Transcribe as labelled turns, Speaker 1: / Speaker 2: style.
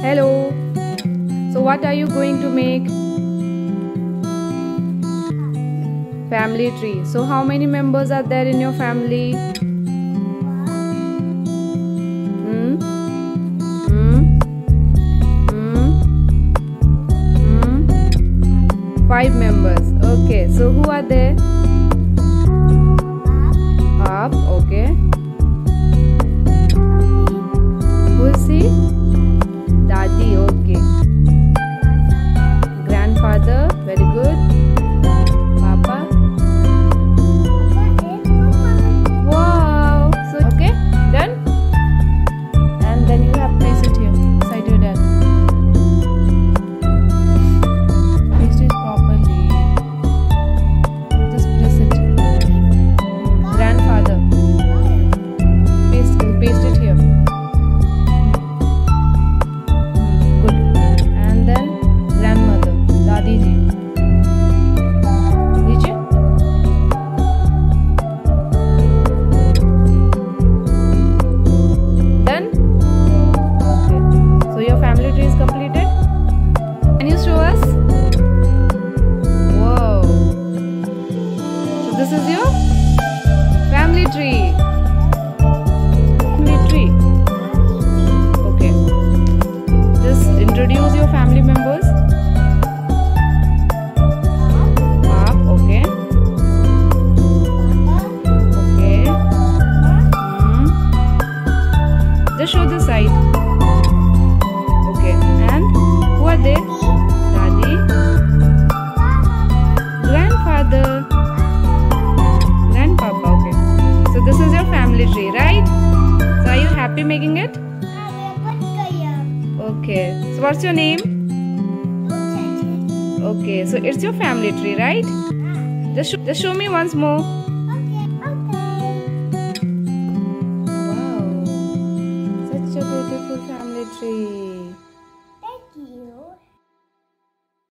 Speaker 1: Hello. So what are you going to make? Family tree. So how many members are there in your family? Five members. Okay. So who are there? Up. Okay. Who is he? Daddy. Okay. Grandfather. Very good. Papa. Wow. So okay. Done. And then you have to place it here beside your dad. Place it properly. Just place it. Grandfather. Paste it here. Good. And then grandmother. Dadi ji. Diji. Done? Okay. So your family tree is completed? Can you show us? Wow. So this is your family tree. Family tree. Okay. Just introduce your family members. Pop. Okay. Okay. Just show the side. Okay. And who are they? Daddy. Grandfather. Grandpapa. Okay. So this is your family tree, right? So are you happy making it? Okay. So what's your name? Okay. So it's your family tree, right? Just show me once more.